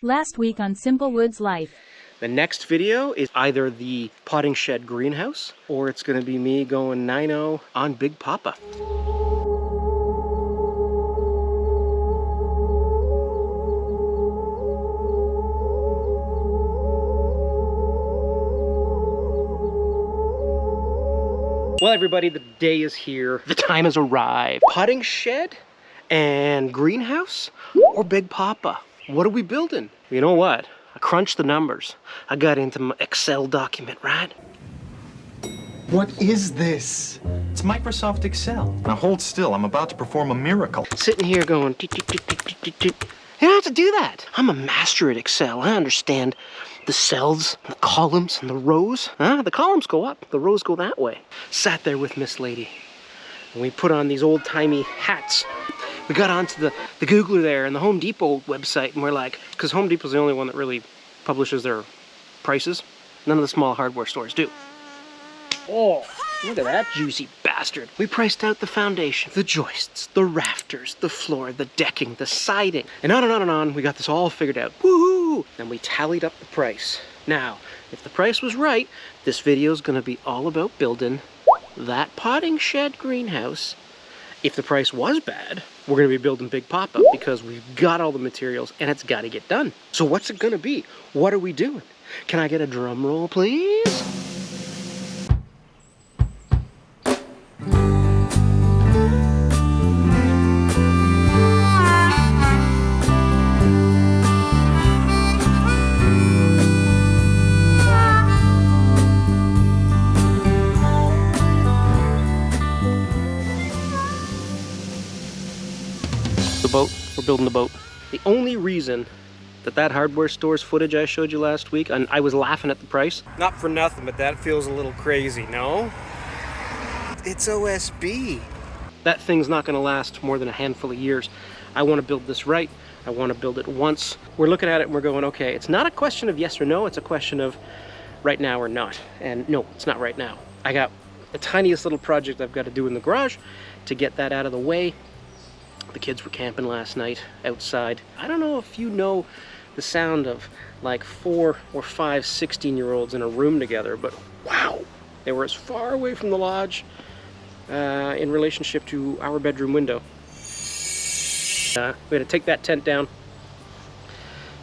Last week on Simple Woods Life. The next video is either the potting shed greenhouse or it's going to be me going 9-0 on Big Papa. Well, everybody, the day is here. The time has arrived. Potting shed and greenhouse or Big Papa? What are we building? You know what? I crunched the numbers. I got into my Excel document, right? What is this? It's Microsoft Excel. Now hold still, I'm about to perform a miracle. Sitting here going, tick, tick, tick, tick, tick, tick, tick. You don't have to do that. I'm a master at Excel. I understand the cells, the columns, and the rows. The columns go up, the rows go that way. Sat there with Miss Lady, and we put on these old-timey hats. We got onto the Googler there and the Home Depot website, and we're like, because Home Depot's the only one that really publishes their prices. None of the small hardware stores do. Oh, look at that juicy bastard. We priced out the foundation, the joists, the rafters, the floor, the decking, the siding, and on and on and on. We got this all figured out. Woohoo! Then we tallied up the price. Now, if the price was right, this video is going to be all about building that potting shed greenhouse. If the price was bad, we're going to be building Big Papa because we've got all the materials and it's got to get done. So what's it going to be? What are we doing? Can I get a drum roll, please? The boat. We're building the boat. The only reason that hardware store's footage I showed you last week, and I was laughing at the price. Not for nothing, but that feels a little crazy, no? It's OSB. That thing's not gonna last more than a handful of years. I wanna build this right. I wanna build it once. We're looking at it and we're going, okay, it's not a question of yes or no, it's a question of right now or not. And no, it's not right now. I got the tiniest little project I've got to do in the garage to get that out of the way. The kids were camping last night outside. I don't know if you know the sound of like 4 or 5 16-year-olds in a room together, but wow, they were as far away from the lodge in relationship to our bedroom window. We had to take that tent down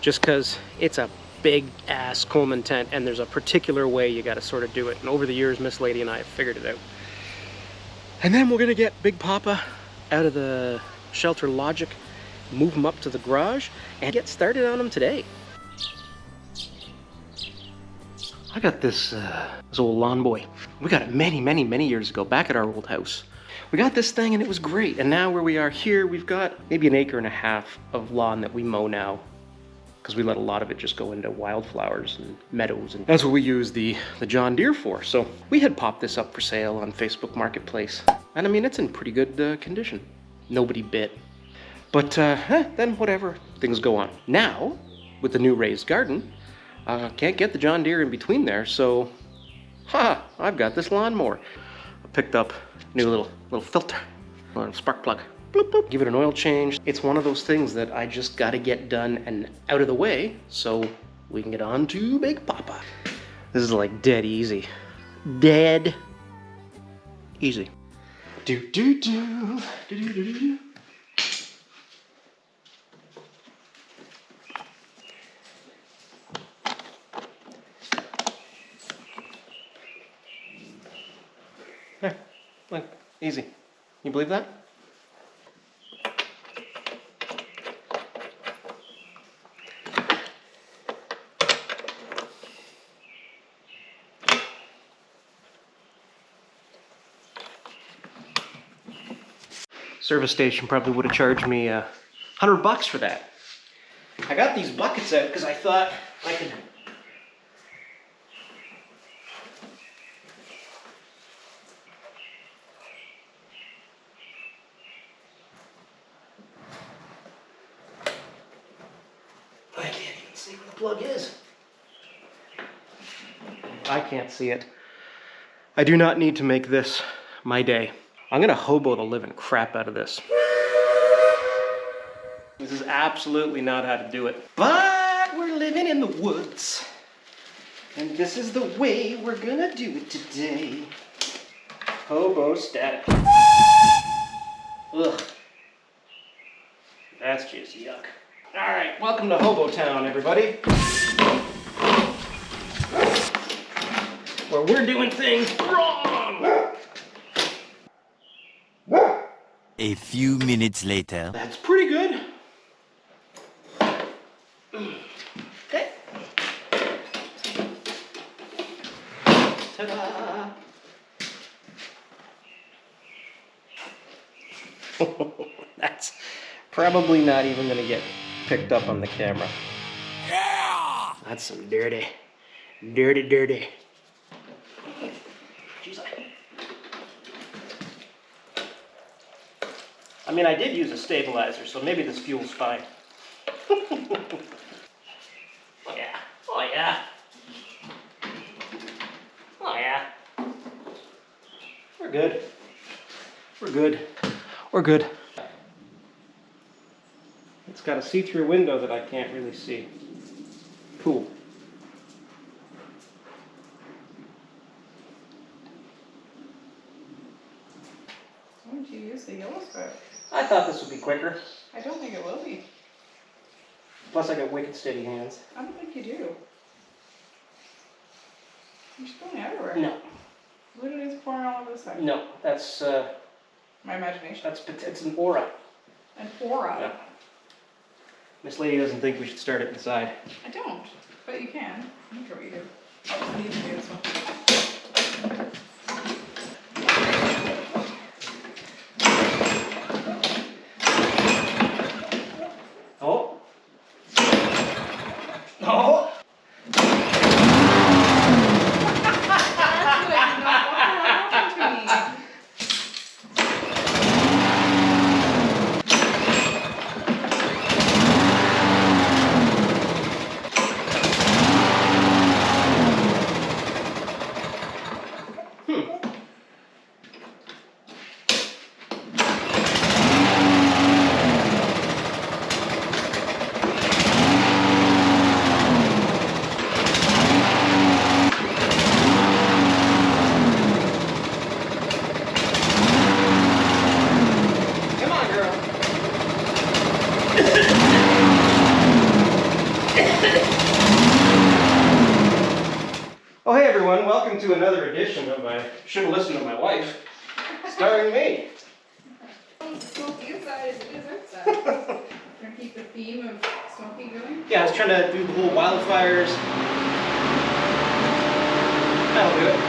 just because it's a big ass Coleman tent and there's a particular way you got to sort of do it. And over the years, Miss Lady and I have figured it out. And then we're gonna get Big Papa out of the shelter logic, move them up to the garage, and get started on them today. I got this old lawn boy. We got it many years ago, back at our old house. We got this thing and it was great. And now where we are here, we've got maybe 1.5 acres of lawn that we mow now, because we let a lot of it just go into wildflowers and meadows. And that's what we use the John Deere for. So we had popped this up for sale on Facebook Marketplace. And I mean, it's in pretty good condition. Nobody bit. But then whatever, things go on. Now, with the new raised garden, can't get the John Deere in between there, so I've got this lawnmower. I picked up a new little filter, a little spark plug. Bloop, bloop. Give it an oil change. It's one of those things that I just gotta get done and out of the way so we can get on to Big Papa. This is like dead easy. Dead easy. Do do do do do do do. There, look, easy. You believe that? Service station probably would have charged me $100 for that. I got these buckets out because I thought I could. I can't even see where the plug is. I can't see it. I do not need to make this my day. I'm gonna hobo the living crap out of this. This is absolutely not how to do it. But the woods. And this is the way we're gonna do it today. Hobo static. Ugh. That's just yuck. Alright, welcome to Hobo Town, everybody. Where we're doing things wrong! A few minutes later. That's pretty good. Okay. Ta-da! That's probably not even gonna get picked up on the camera. Yeah! That's some dirty. Jeez, I mean, I did use a stabilizer, so maybe this fuel's fine. Oh yeah. Oh yeah. Oh yeah. We're good. We're good. We're good. It's got a see-through window that I can't really see. Cool. Why don't you use the yellow spout? I thought this would be quicker. I don't think it will be. Plus I got wicked steady hands. I don't think you do. You're just going everywhere. No. Look at it, it's pouring all over the side. No, that's My imagination. it's an aura. And pour out. Yeah. This lady doesn't think we should start it inside. I don't, but you can. I'm not sure what you do. I'll just leave you do this one. Oh. Oh. That's good. I did not want that to happen to me. Come on, girl. Oh, hey everyone, welcome to another edition of I Should Have Listened to My Wife, starring me. Smoky inside as it is outside. Trying to keep the theme of smoky going. Yeah, I was trying to do the whole wildfires. That'll do it.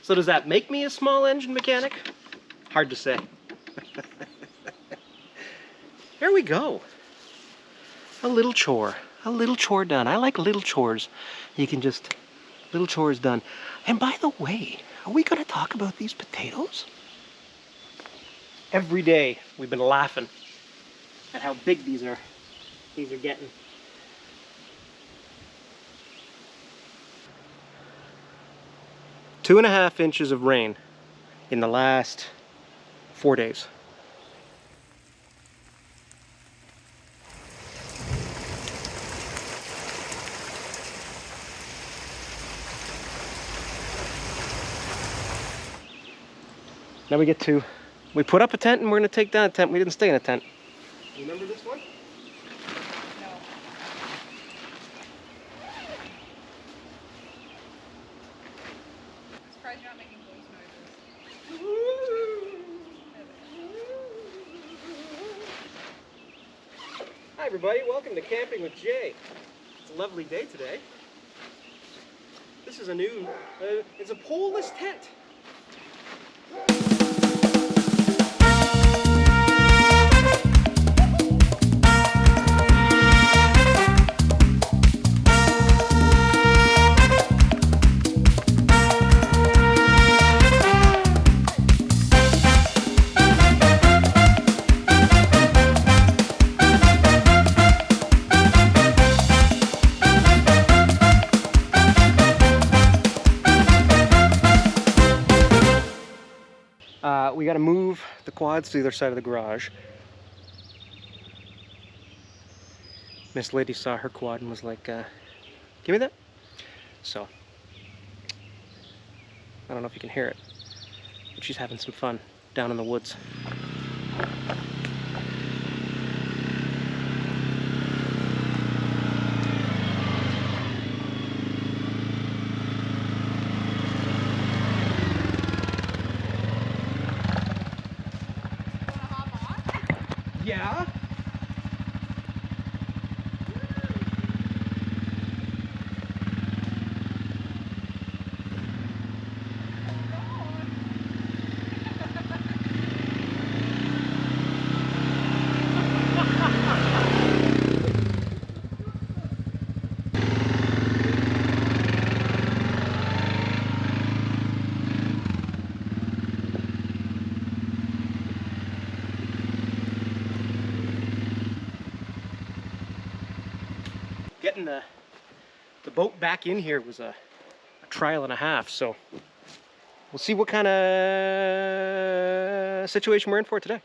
So does that make me a small engine mechanic? Hard to say. There we go. A little chore done. I like little chores. You can just, little chores done. And by the way, are we gonna talk about these potatoes? Every day we've been laughing at how big these are getting. 2.5 inches of rain in the last 4 days. Now we put up a tent and we're gonna take down a tent. We didn't stay in a tent. You remember this one? No. I'm surprised you're not making voice noises. everybody, welcome to Camping with Jay. It's a lovely day today. This is a new, it's a poleless tent. We got to move the quads to the other side of the garage. Miss Lady saw her quad and was like, give me that. So, I don't know if you can hear it, but she's having some fun down in the woods. Yeah. Getting the boat back in here was a trial and a half, so we'll see what kind of situation we're in for today.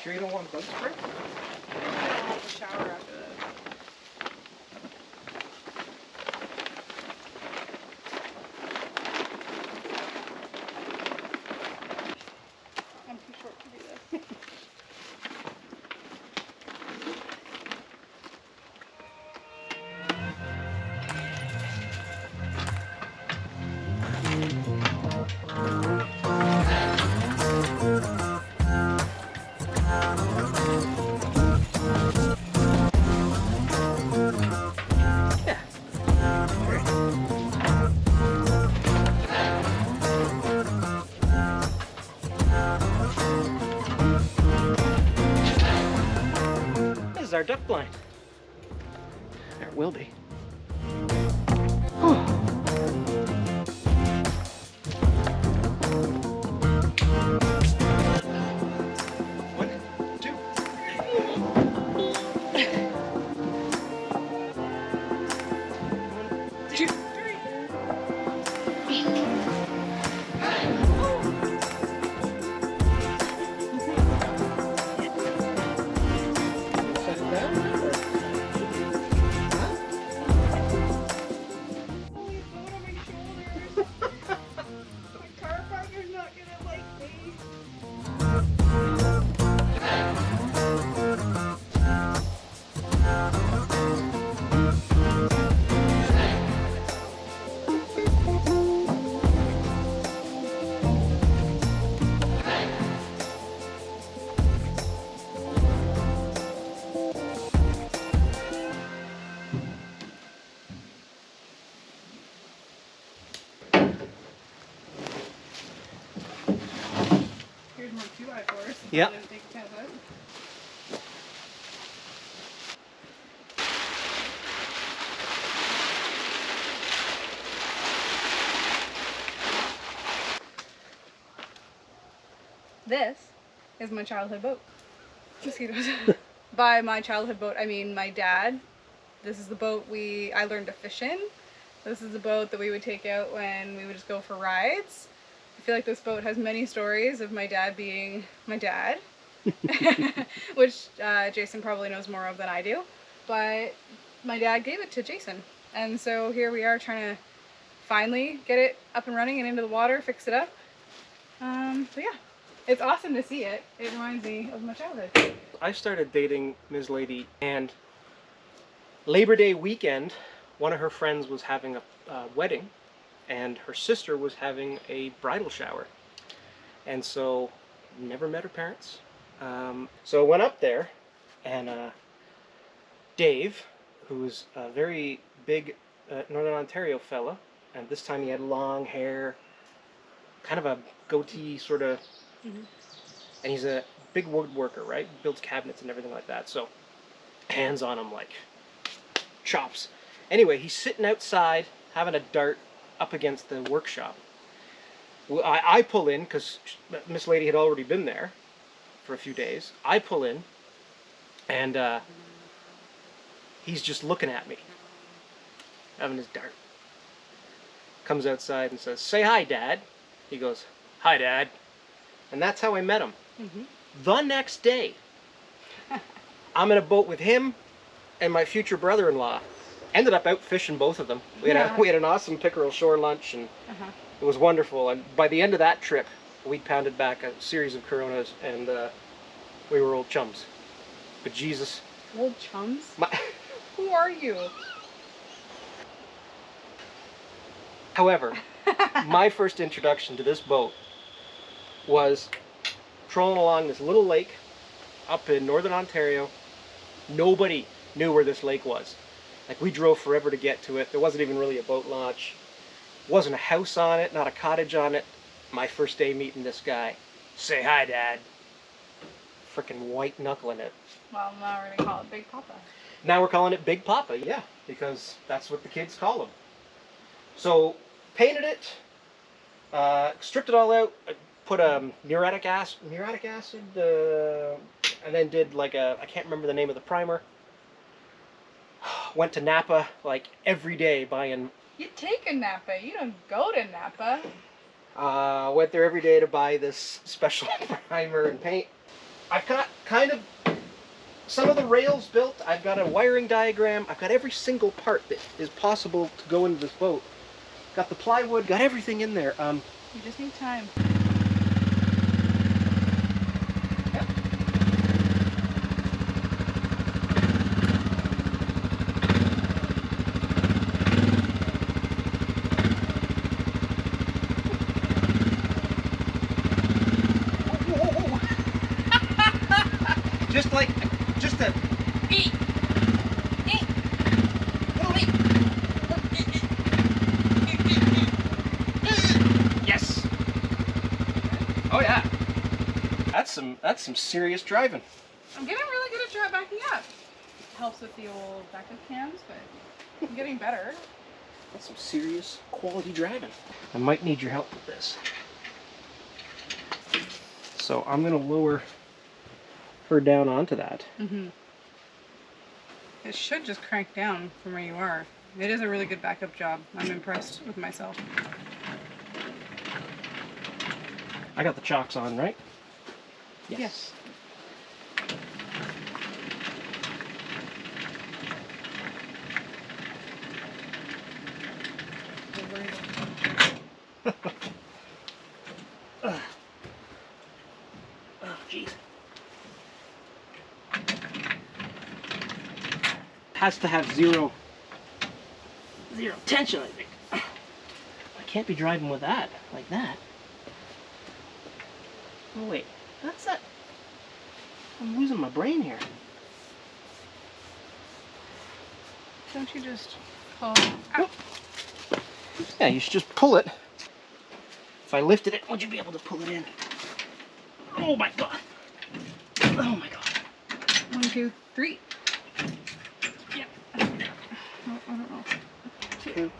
Sure you don't want bug spray? I'll shower after this. I'm too short to do this. This is our duck blind. There it will be. One, two. One, two, three. Set it down, or? Holy boat on my shoulders. My car partner's not gonna like me. Here's more 2x4s. Yeah. I didn't think it had that. This is my childhood boat. Mosquitoes. By my childhood boat, I mean my dad. This is the boat I learned to fish in. This is the boat that we would take out when we would just go for rides. I feel like this boat has many stories of my dad being my dad, which Jason probably knows more of than I do. But my dad gave it to Jason. And so here we are trying to finally get it up and running and into the water, fix it up. So yeah, it's awesome to see it. It reminds me of my childhood. I started dating Ms. Lady, and Labor Day weekend, one of her friends was having a wedding, and her sister was having a bridal shower. And so Never met her parents. So I went up there, and Dave, who's a very big Northern Ontario fella, and this time he had long hair, kind of a goatee sort of, and he's a big woodworker, right? Builds cabinets and everything like that. So hands on him like chops. Anyway, he's sitting outside having a dart up against the workshop. I pull in because Miss Lady had already been there for a few days. I pull in, and he's just looking at me, having his dart. Comes outside and says, "Say hi, Dad." He goes, "Hi, Dad." And that's how I met him. The next day, I'm in a boat with him and my future brother-in-law. Ended up out fishing both of them. We had an awesome pickerel shore lunch, and it was wonderful. And by the end of that trip, we pounded back a series of Coronas, and we were old chums. But Jesus. Old chums? Who are you? However, my first introduction to this boat was trolling along this little lake up in Northern Ontario. Nobody knew where this lake was. Like, we drove forever to get to it. There wasn't even really a boat launch. Wasn't a house on it, not a cottage on it. My first day meeting this guy. "Say hi, Dad." Frickin' white knuckling it. Well, now we're gonna call it Big Papa. Now we're calling it Big Papa, yeah, because that's what the kids call him. So, painted it, stripped it all out, put muriatic acid, and then did like I can't remember the name of the primer. Went to Napa like every day buying. You take a Napa, you don't go to Napa. Went there every day to buy this special primer and paint. I've got kind of some of the rails built. I've got a wiring diagram. I've got every single part that is possible to go into this boat. Got the plywood, got everything in there. You just need time. Just a beat. Yes. Oh yeah. That's some serious driving. I'm getting really good at backing up. Helps with the old backup cams, but I'm getting better. That's some serious quality driving. I might need your help with this. So I'm gonna lower her down onto that. It should just crank down from where you are. It is a really good backup job. I'm impressed with myself. I got the chocks on, right? Yes. Oh, jeez. Has to have zero tension, I think. I can't be driving with that, like that. Oh wait, that's that. I'm losing my brain here. Don't you just pull out? Yeah, you should just pull it. If I lifted it, would you be able to pull it in? Oh my god. Oh my god. 1, 2, 3. Yeah. Oh, I don't know. 2.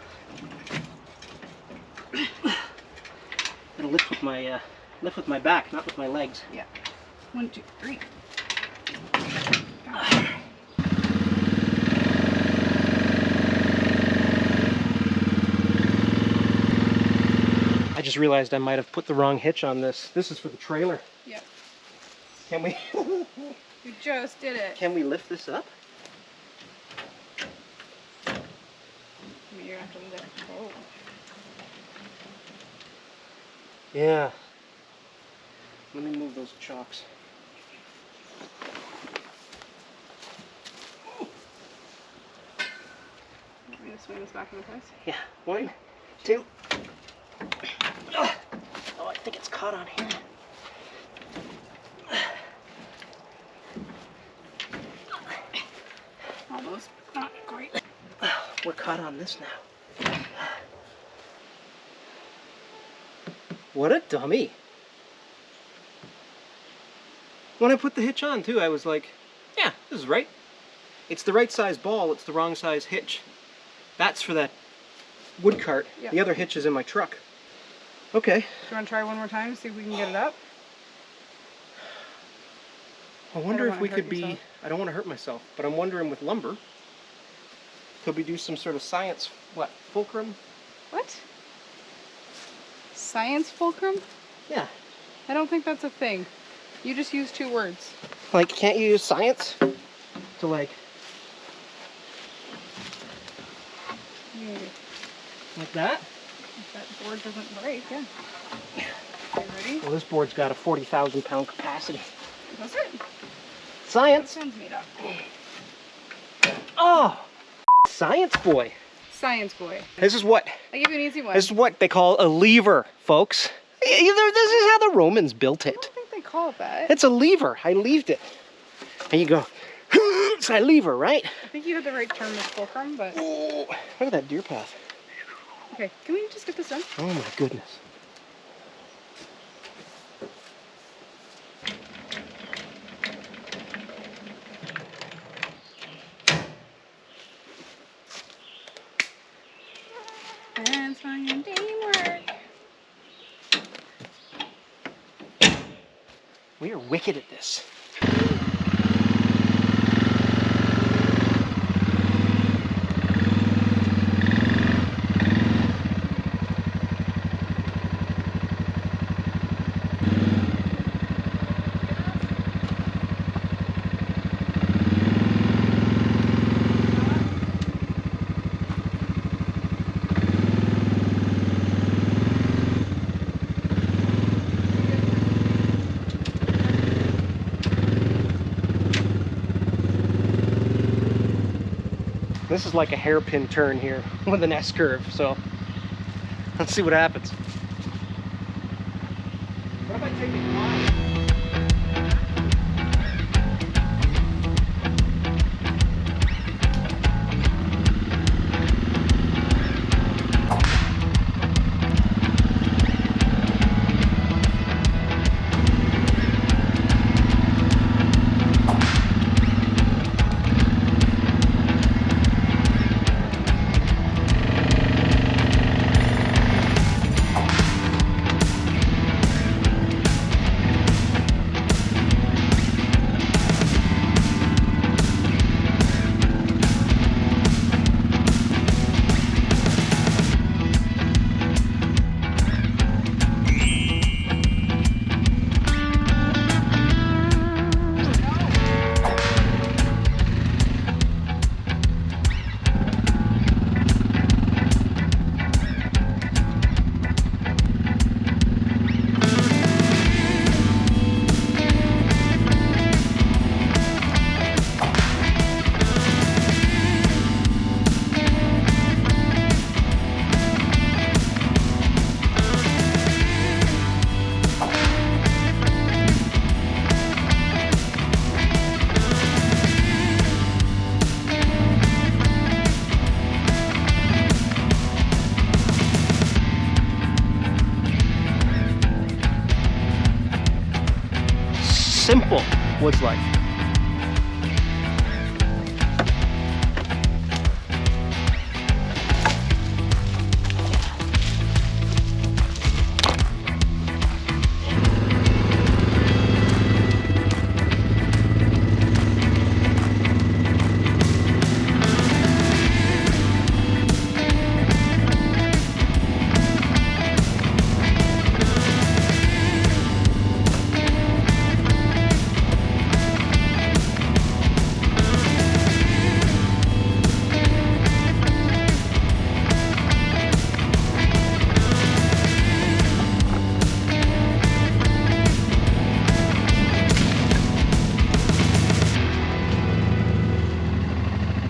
Gotta lift with my back, not with my legs. Yeah. 1, 2, 3. I just realized I might have put the wrong hitch on this. This is for the trailer. Yep. Can we? You just did it. Can we lift this up? You're gonna have to lift. Oh. Yeah. Let me move those chocks. I'm gonna swing this back into place. Yeah. 1, 2. Oh, I think it's caught on here. we're cut on this now. What a dummy. When I put the hitch on too, I was like, yeah, this is right. It's the right size ball, it's the wrong size hitch. That's for that wood cart. Yep. The other hitch is in my truck. Okay. Do you want to try one more time, see if we can get it up? I wonder if we hurt could be, yourself. I don't want to hurt myself, but I'm wondering with lumber, could we do some sort of science, fulcrum? What? Science fulcrum? Yeah. I don't think that's a thing. You just use 2 words. Like, can't you use science to like that? If that board doesn't break, yeah. Okay, ready? Well, this board's got a 40,000 pound capacity. Does it? Science. Sounds made up. Oh, science boy. Science boy. This is what, I give you an easy one. this is what they call a lever, folks. This is how the Romans built I it. don't think they call it that. It's a lever. I leaved it. And you go, it's a lever, right? I think you had the right term as fulcrum, but... Oh, look at that deer path. Okay, can we just get this done? Oh my goodness. And fine teamwork. We are wicked at this. This is like a hairpin turn here with an S-curve, so let's see what happens. What if I take it wide? Simple woods life.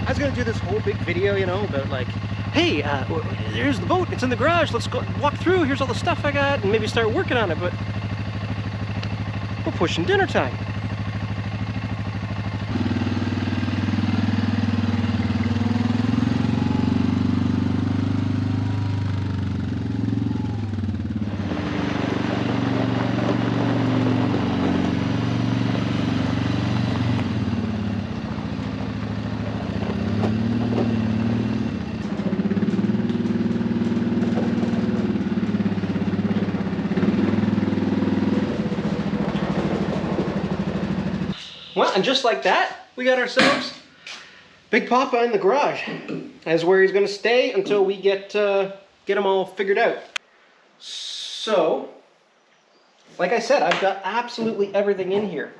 I was gonna do this whole big video, you know, about like, hey, there's the boat, it's in the garage, let's go walk through, here's all the stuff I got, and maybe start working on it, but we're pushing dinner time. Well, and just like that, we got ourselves Big Papa in the garage. That's where he's going to stay until we get him all figured out. So, like I said, I've got absolutely everything in here.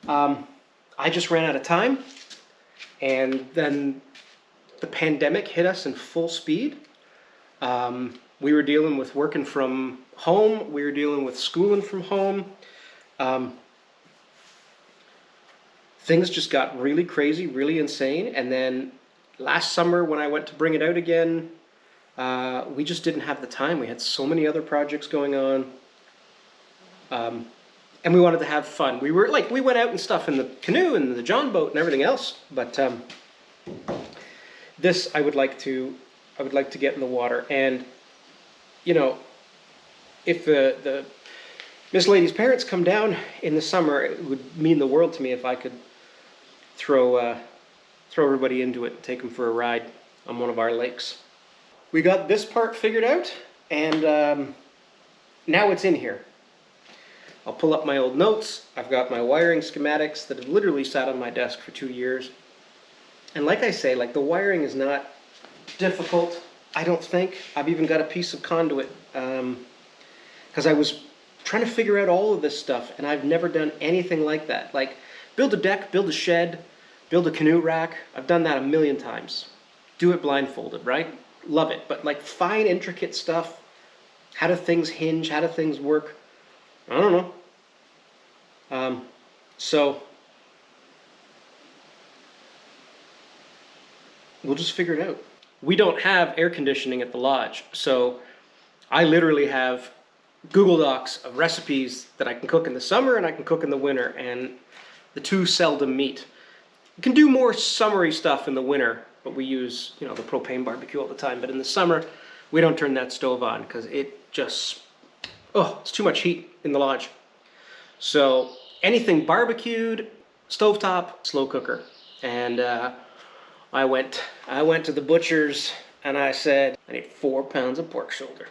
I just ran out of time, and then the pandemic hit us in full speed. We were dealing with working from home. We were dealing with schooling from home. Things just got really crazy, really insane. And then last summer when I went to bring it out again, we just didn't have the time. We had so many other projects going on. And we wanted to have fun. We went out and stuff in the canoe and the John boat and everything else. But this I would like to get in the water. And you know, if the Miss Lady's parents come down in the summer, it would mean the world to me if I could throw everybody into it and take them for a ride on one of our lakes. We got this part figured out, and now it's in here. I'll pull up my old notes. I've got my wiring schematics that have literally sat on my desk for 2 years. And like I say, like, the wiring is not difficult, I don't think. I've even got a piece of conduit, because I was trying to figure out all of this stuff, and I've never done anything like that. Like, build a deck, build a shed, build a canoe rack. I've done that a million times. Do it blindfolded, right? Love it. But like fine, intricate stuff, how do things hinge, how do things work? I don't know. So we'll just figure it out. We don't have air conditioning at the lodge, so I literally have Google Docs of recipes that I can cook in the summer and I can cook in the winter, and the two seldom meet. You can do more summery stuff in the winter, but we use, you know, the propane barbecue all the time. But in the summer, we don't turn that stove on because it just, it's too much heat in the lodge. So anything barbecued, stovetop, slow cooker. And I went to the butcher's and I said, I need 4 pounds of pork shoulder.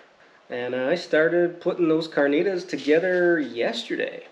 And I started putting those carnitas together yesterday.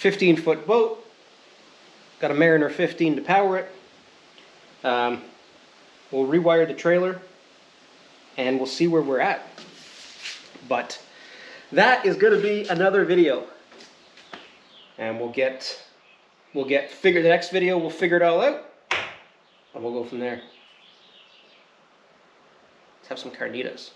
.15-foot boat, got a Mariner 15 to power it. We'll rewire the trailer and we'll see where we're at. But that is going to be another video, and the next video we'll figure it all out and we'll go from there. Let's have some carnitas.